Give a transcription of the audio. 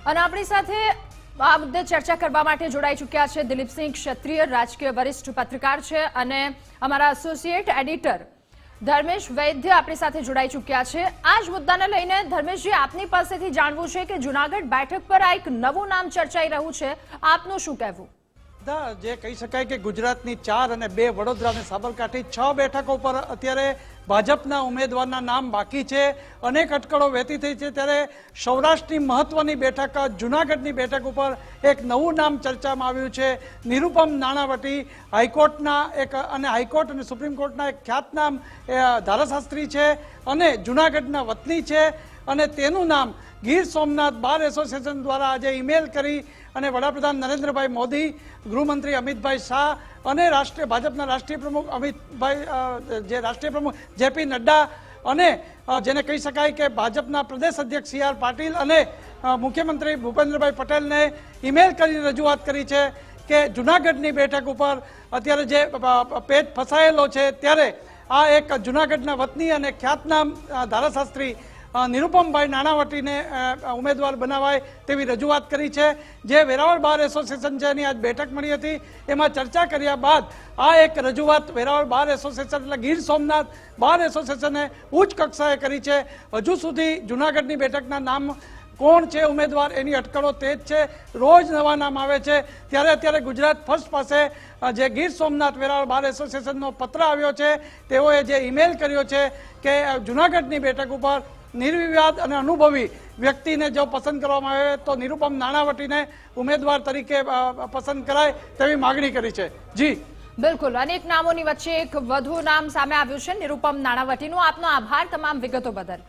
અને આપણી સાથે આ મુદ્દે ચર્ચા કરવા માટે જોડાઈ ચૂક્યા છે દિલીપસિંહ ક્ષત્રિય, રાજકીય વરિષ્ઠ પત્રકાર છે, અને અમારા એસોસિએટ એડિટર ધર્મેશ વૈદ્ય આપણી સાથે જોડાઈ ચૂક્યા છે। આ જ મુદ્દાને લઈને ધર્મેશજી, આપની પાસેથી જાણવું છે કે જૂનાગઢ બેઠક પર આ એક નવું નામ ચર્ચાઈ રહ્યું છે, આપનું શું કહેવું? જે કહી શકાય કે ગુજરાતની 4 અને 2 વડોદરા અને સાબરકાંઠી 6 બેઠકો પર અત્યારે ભાજપના ઉમેદવારના નામ બાકી છે। અનેક અટકળો વહેતી થઈ છે, ત્યારે સૌરાષ્ટ્રની મહત્વની બેઠક જૂનાગઢની બેઠક ઉપર એક નવું નામ ચર્ચામાં આવ્યું છે। નિરુપમ નાણાવટી હાઈકોર્ટના હાઈકોર્ટ અને સુપ્રીમ કોર્ટના એક ખ્યાતનામ ધારાશાસ્ત્રી છે અને જૂનાગઢના વતની છે, અને તેનું નામ ગીર સોમનાથ બાર એસોસિએશન દ્વારા આજે ઈમેલ કરી અને વડાપ્રધાન નરેન્દ્રભાઈ મોદી, ગૃહમંત્રી અમિતભાઈ શાહ અને ભાજપના રાષ્ટ્રીય પ્રમુખ રાષ્ટ્રીય પ્રમુખ જેપી નડ્ડા અને જેને કહી શકાય કે ભાજપના પ્રદેશ અધ્યક્ષ સી આર પાટીલ અને મુખ્યમંત્રી ભૂપેન્દ્રભાઈ પટેલને ઈમેલ કરી રજૂઆત કરી છે કે જૂનાગઢની બેઠક ઉપર અત્યારે જે પેચ ફસાયેલો છે, ત્યારે આ એક જૂનાગઢના વતની અને ખ્યાતનામ ધારાશાસ્ત્રી નિરુપમભાઈ નાણાવટીને ઉમેદવાર બનાવાય તેવી રજૂઆત કરી છે। જે વેરાવળ બાર એસોસિએશન છે એની આજ બેઠક મળી હતી, એમાં ચર્ચા કર્યા બાદ આ એક રજૂઆત વેરાવળ બાર એસોસિએશન એટલે ગીર સોમનાથ બાર એસોસિએશને ઉચ્ચ કક્ષાએ કરી છે। હજુ સુધી જૂનાગઢની બેઠકના નામ કોણ છે ઉમેદવાર એની અટકળો તેજ છે, રોજ નવા નામ આવે છે। ત્યારે અત્યારે ગુજરાત ફર્સ્ટ પાસે જે ગીર સોમનાથ વેરાવળ બાર એસોસિએશનનો પત્ર આવ્યો છે, તેઓએ જે ઈમેલ કર્યો છે કે જૂનાગઢની બેઠક ઉપર નિર્વિવાદ અને અનુભવી વ્યક્તિને જો પસંદ કરવામાં આવે તો નિરુપમ નાણાવટીને ઉમેદવાર તરીકે પસંદ કરાય તેવી માગણી કરી છે। જી બિલકુલ, અનેક નામોની વચ્ચે એક વધુ નામ સામે આવ્યું છે, નિરુપમ નાણાવટીનું। આપનો આભાર તમામ વિગતો બદલ।